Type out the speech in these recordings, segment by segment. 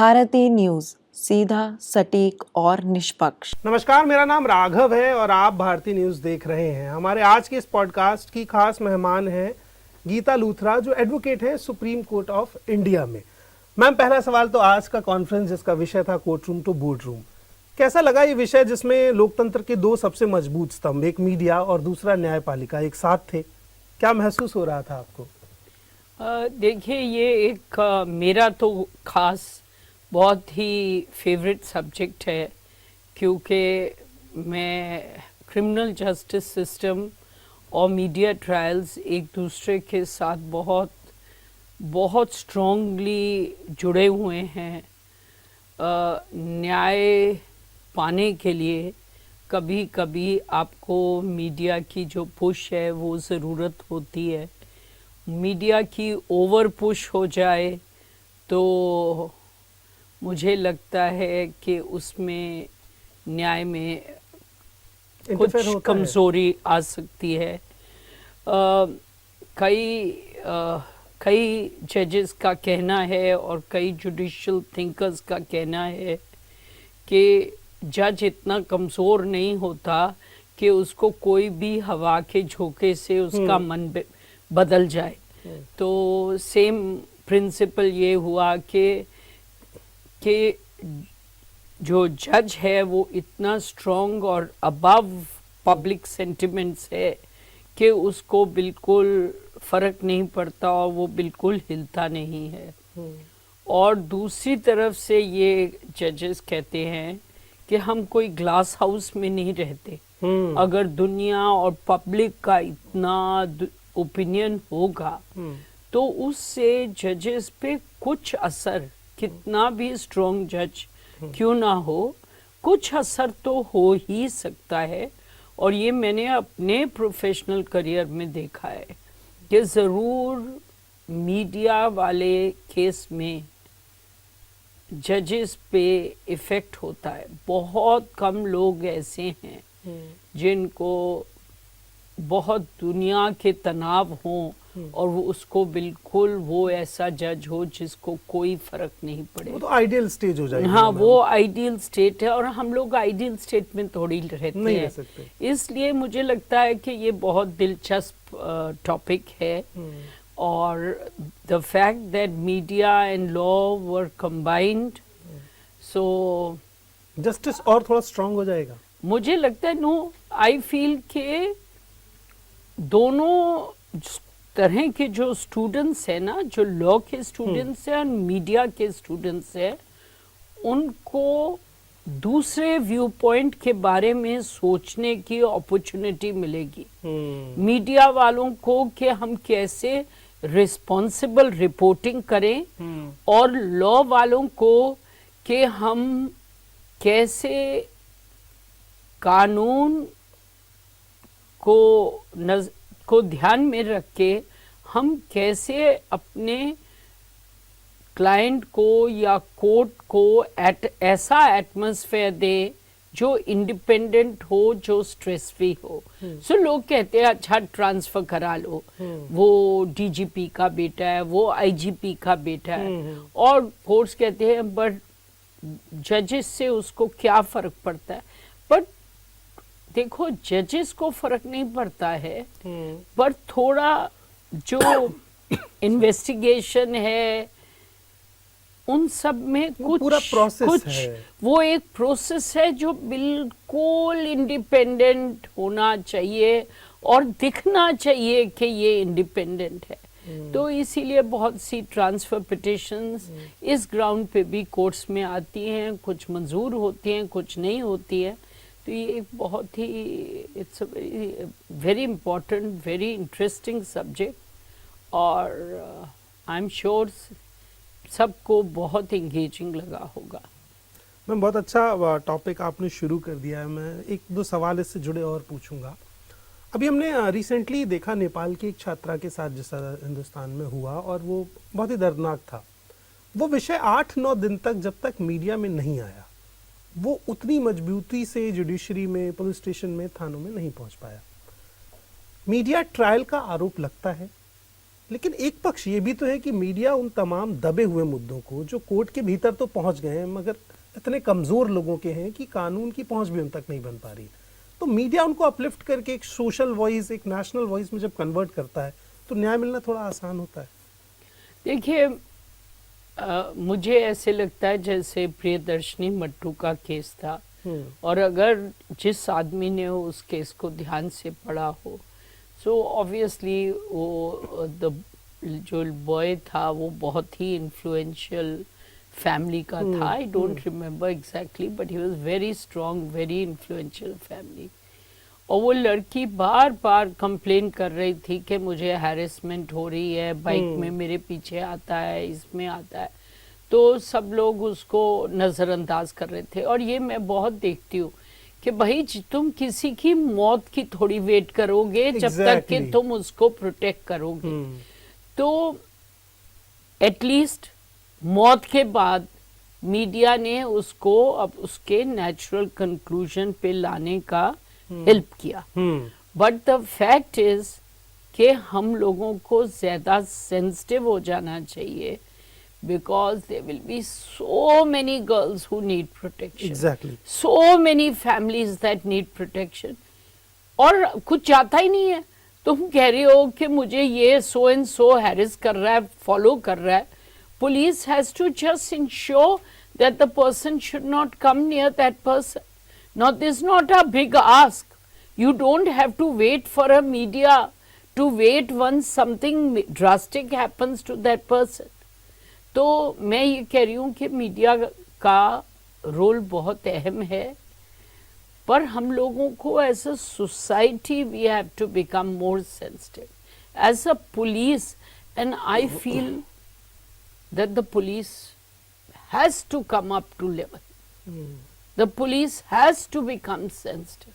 Bharti news, सीधा, सटीक और निष्पक्ष। नमस्कार, मेरा नाम राघव है और आप भारती न्यूज देख रहे हैं। हमारे आज के इस पॉडकास्ट की खास मेहमान हैं गीता लूथरा, जो एडवोकेट हैं सुप्रीम कोर्ट ऑफ इंडिया में। मैम, पहला सवाल तो आज का कॉन्फ्रेंस जिसका विषय था court room to board room, कैसा लगा ये विषय जिसमें लोकतंत्र के दो सबसे मजबूत स्तंभ, एक मीडिया और दूसरा न्यायपालिका, एक साथ थे? क्या महसूस हो रहा था आपको? देखिए, ये एक मेरा तो खास बहुत ही फेवरेट सब्जेक्ट है, क्योंकि मैं क्रिमिनल जस्टिस सिस्टम और मीडिया ट्रायल्स एक दूसरे के साथ बहुत स्ट्रांगली जुड़े हुए हैं। न्याय पाने के लिए कभी कभी आपको मीडिया की जो पुश है वो ज़रूरत होती है। मीडिया की ओवर पुश हो जाए तो मुझे लगता है कि उसमें न्याय में कुछ कमज़ोरी आ सकती है। कई जजेस का कहना है और कई जुडिशियल थिंकर्स का कहना है कि जज इतना कमज़ोर नहीं होता कि उसको कोई भी हवा के झोंके से उसका मन बदल जाए। तो सेम प्रिंसिपल ये हुआ कि जो जज है वो इतना स्ट्रॉन्ग और अबव पब्लिक सेंटिमेंट्स है कि उसको बिल्कुल फ़र्क नहीं पड़ता और वो बिल्कुल हिलता नहीं है। और दूसरी तरफ से ये जजेस कहते हैं कि हम कोई ग्लास हाउस में नहीं रहते। अगर दुनिया और पब्लिक का इतना ओपिनियन होगा तो उससे जजेस पे कुछ असर, कितना भी स्ट्रॉन्ग जज क्यों ना हो, कुछ असर तो हो ही सकता है। और ये मैंने अपने प्रोफेशनल करियर में देखा है कि ज़रूर मीडिया वाले केस में जजेस पे इफ़ेक्ट होता है। बहुत कम लोग ऐसे हैं जिनको बहुत दुनिया के तनाव हों और वो उसको बिल्कुल वो ऐसा जज हो जिसको कोई फर्क नहीं पड़े। वो तो आइडियल स्टेज हो जाएगी। हाँ, वो आइडियल स्टेट है और हम लोग आइडियल स्टेट में थोड़ी रहते नहीं हैं। रह सकते। इसलिए मुझे लगता है कि ये बहुत दिलचस्प टॉपिक है। और the fact that media and law were combined, so justice और थोड़ा स्ट्रांग हो जाएगा। मुझे लगता है, नो, आई फील के दोनों तरह के जो स्टूडेंट्स हैं ना, जो लॉ के स्टूडेंट्स हैं और मीडिया के स्टूडेंट्स हैं, उनको दूसरे व्यू पॉइंट के बारे में सोचने की अपॉर्चुनिटी मिलेगी। मीडिया वालों को कि हम कैसे रिस्पॉन्सिबल रिपोर्टिंग करें और लॉ वालों को कि हम कैसे कानून को ध्यान में रख के हम कैसे अपने क्लाइंट को या कोर्ट को ऐसा एटमॉस्फेयर दे जो इंडिपेंडेंट हो, जो स्ट्रेस फ्री हो। सो लोग कहते हैं अच्छा ट्रांसफर करा लो, वो डीजीपी का बेटा है, वो आईजीपी का बेटा है। और कोर्ट्स कहते हैं बट जजेस से उसको क्या फर्क पड़ता है। बट देखो, जजेस को फर्क नहीं पड़ता है, पर थोड़ा जो इन्वेस्टिगेशन है उन सब में पूरा प्रोसेस है। वो एक प्रोसेस है जो बिल्कुल इंडिपेंडेंट होना चाहिए और दिखना चाहिए कि ये इंडिपेंडेंट है। तो इसीलिए बहुत सी ट्रांसफर पिटिशंस इस ग्राउंड पे भी कोर्ट्स में आती हैं, कुछ मंजूर होती हैं, कुछ नहीं होती है। तो ये एक बहुत ही it's a very important, very interesting subject और आई एम श्योर सबको बहुत इंगेजिंग लगा होगा। मैम, बहुत अच्छा टॉपिक आपने शुरू कर दिया है। मैं एक दो सवाल इससे जुड़े और पूछूंगा। अभी हमने रिसेंटली देखा नेपाल की एक छात्रा के साथ जिस हिंदुस्तान में हुआ, और वो बहुत ही दर्दनाक था। वो विषय 8-9 दिन तक जब तक मीडिया में नहीं आया, वो उतनी मजबूती से जुडिशरी में, पुलिस स्टेशन में, थानों में नहीं पहुंच पाया। मीडिया ट्रायल का आरोप लगता है, लेकिन एक पक्ष ये भी तो है कि मीडिया उन तमाम दबे हुए मुद्दों को जो कोर्ट के भीतर तो पहुंच गए हैं मगर इतने कमजोर लोगों के हैं कि कानून की पहुंच भी उन तक नहीं बन पा रही, तो मीडिया उनको अपलिफ्ट करके एक सोशल वॉइस, एक नेशनल वॉइस में जब कन्वर्ट करता है तो न्याय मिलना थोड़ा आसान होता है। देखिए, मुझे ऐसे लगता है जैसे प्रियदर्शनी मट्टू का केस था, और अगर जिस आदमी ने उस केस को ध्यान से पढ़ा हो, सो ऑब्वियसली वो जो बॉय था वो बहुत ही इन्फ्लुएंशियल फैमिली का था। I don't remember exactly, but he was very strong, very influential family. और वो लड़की बार बार कंप्लेन कर रही थी कि मुझे हैरेसमेंट हो रही है, बाइक में मेरे पीछे आता है, इसमें आता है। तो सब लोग उसको नज़रअंदाज कर रहे थे। और ये मैं बहुत देखती हूँ कि भाई तुम किसी की मौत की थोड़ी वेट करोगे जब तक कि तुम उसको प्रोटेक्ट करोगे। तो एटलीस्ट मौत के बाद मीडिया ने उसको अब उसके नेचुरल कंक्लूजन पे लाने का हेल्प किया। बट द फैक्ट इज कि हम लोगों को ज्यादा सेंसिटिव हो जाना चाहिए, because there will be so many girls who need protection. Exactly. So many families that need protection. और कुछ जाता ही नहीं है। तुम कह रही हो कि मुझे ये so and so हैरिस कर रहा है, फॉलो कर रहा है। Police has to just ensure that the person should not come near that person. Now, this is not a big ask. You don't have to wait for a media to wait once something drastic happens to that person. तो मैं ये कह रही हूँ कि media का role बहुत अहम है, पर हम लोगों को as a society we have to become more sensitive as a police, and I feel that the police has to come up to level. The police has to become sensitive.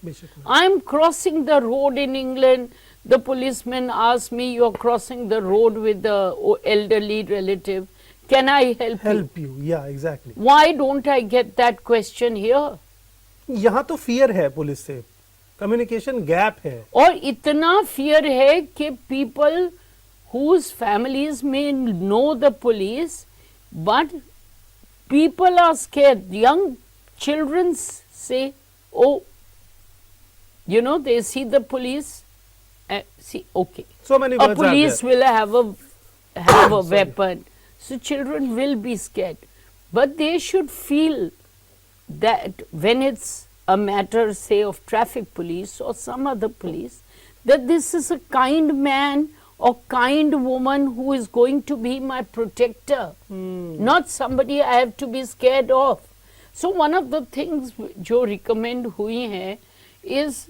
I am crossing the road in England. The policeman asks me, "You are crossing the road with the elderly relative. Can I help you?" Yeah, exactly. Why don't I get that question here? यहाँ तो fear है police से, communication gap है. और इतना fear है कि people whose families may know the police, but people are scared. Young children say, "Oh, you know, they see the police, see, okay, so many a police will have a weapon, so children will be scared." But they should feel that when it's a matter, say, of traffic police or some other police, that this is a kind man or kind woman who is going to be my protector, not somebody I have to be scared of. So one of the things जो recommend हुई हैं is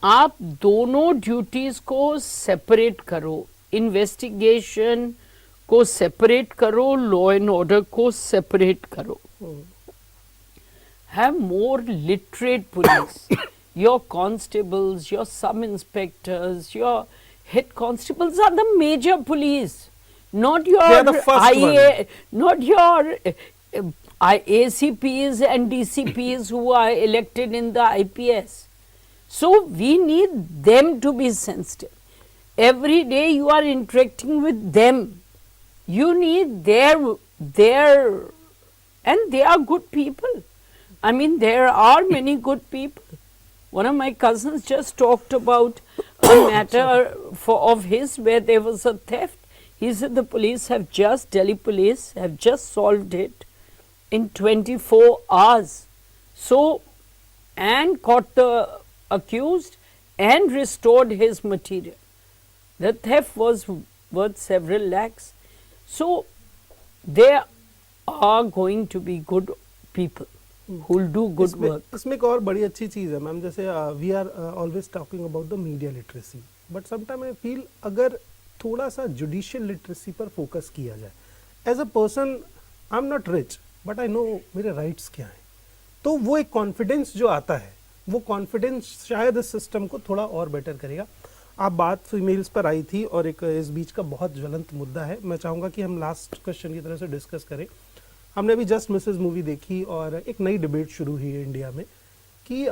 आप दोनों duties को separate करो, investigation को separate करो, law and order को सेपरेट करो. Have more literate police. Your constables, your sub inspectors, your head constables are the major police, not your not your ACPs and DCPs who are elected in the IPS. So we need them to be sensitive. Every day you are interacting with them. You need their, and they are good people. I mean, there are many good people. One of my cousins just talked about a matter of his where there was a theft. He said the police have just, Delhi police have just solved it in 24 hours. So, and caught the accused and restored his material. The theft was worth several lakhs. So there are going to be good people who will do good work. इसमें एक और बड़ी अच्छी चीज़ है ma'am, जैसे we are always talking about the media literacy, but sometimes I feel अगर थोड़ा सा judicial literacy पर फोकस किया जाए. As a person, I'm not rich, but I know मेरे rights क्या हैं. तो वो एक confidence जो आता है, वो कॉन्फिडेंस शायद इस सिस्टम को थोड़ा और बेटर करेगा. आप बात फीमेल्स पर आई थी और एक इस बीच का बहुत ज्वलंत मुद्दा है. मैं चाहूँगा कि हम लास्ट क्वेश्चन की तरह से डिस्कस करें. हमने अभी जस्ट मिसेस मूवी देखी और एक नई डिबेट शुरू हुई है इंडिया में कि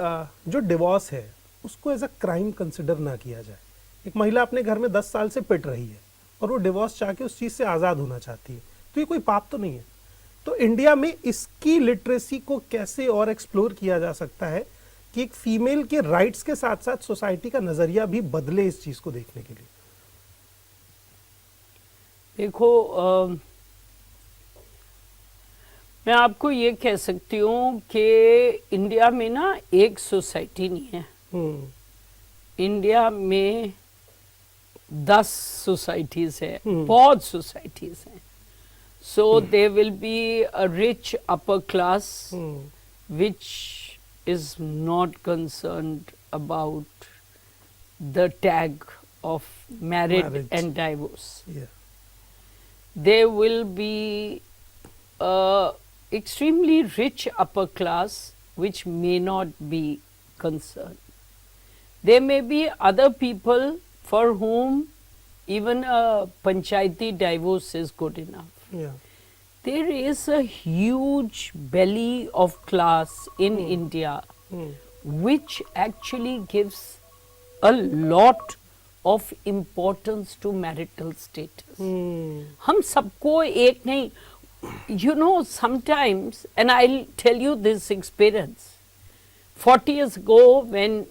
जो डिवोर्स है उसको एज अ क्राइम कंसिडर ना किया जाए. एक महिला अपने घर में 10 साल से पिट रही है और वो डिवोर्स चाह के उस चीज से आजाद होना चाहती है, तो ये कोई पाप तो नहीं है। तो इंडिया में इसकी लिटरेसी को कैसे और एक्सप्लोर किया जा सकता है कि एक फीमेल के राइट्स के साथ साथ सोसाइटी का नजरिया भी बदले इस चीज को देखने के लिए? देखो, मैं आपको ये कह सकती हूँ कि इंडिया में ना एक सोसाइटी नहीं है। इंडिया में 10 सोसाइटीज है, बहुत सोसाइटीज हैं। So they will be a rich upper class which is not concerned about the tag of married and divorce. Yeah. There will be a extremely rich upper class which may not be concerned. There may be other people for whom even a panchayati divorce is good enough. Yeah. There is a huge belly of class in India which actually gives a lot of importance to marital status. हम सबको एक नहीं, you know, sometimes, and I'll tell you this experience. 40 years ago, when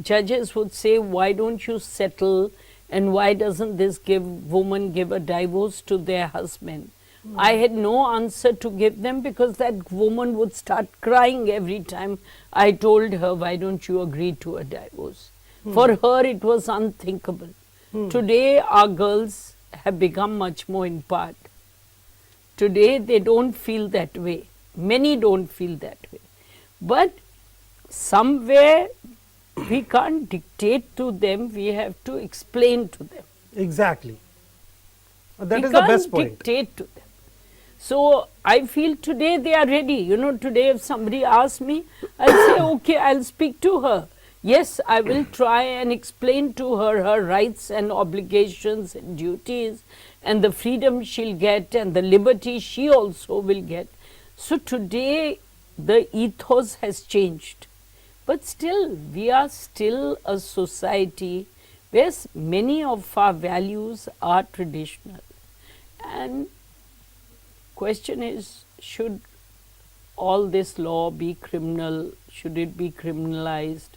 judges would say, why don't you settle and why doesn't this woman give a divorce to their husband? I had no answer to give them because that woman would start crying every time I told her, why don't you agree to a divorce? For her, it was unthinkable. Today, our girls have become much more in part. Today, they don't feel that way. Many don't feel that way. But somewhere, we can't dictate to them, we have to explain to them. Exactly. That We is the can't best point. dictate to them. So I feel today they are ready. You know, today if somebody asks me, I'll say, okay, I'll speak to her. Yes, I will try and explain to her her rights and obligations and duties and the freedom she'll get and the liberty she also will get. So today the ethos has changed. But still, we are still a society where many of our values are traditional. And question is, should all this law be criminal? Should it be criminalized?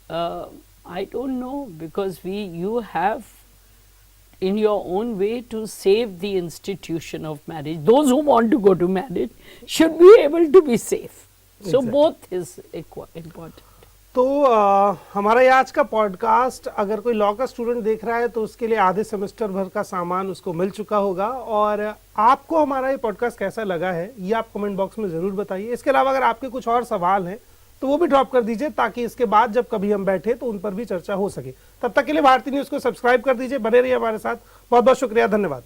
I don't know, because you have in your own way to save the institution of marriage. Those who want to go to marriage should be able to be safe. So Exactly. both is important. तो हमारा ये आज का podcast अगर कोई law का student देख रहा है तो उसके लिए आधे सेमेस्टर भर का सामान उसको मिल चुका होगा। और आपको हमारा ये पॉडकास्ट कैसा लगा है ये आप कमेंट बॉक्स में ज़रूर बताइए। इसके अलावा अगर आपके कुछ और सवाल हैं तो वो भी ड्रॉप कर दीजिए ताकि इसके बाद जब कभी हम बैठे तो उन पर भी चर्चा हो सके। तब तक के लिए भारती न्यूज़ को सब्सक्राइब कर दीजिए, बने रहिए हमारे साथ। बहुत बहुत शुक्रिया, धन्यवाद।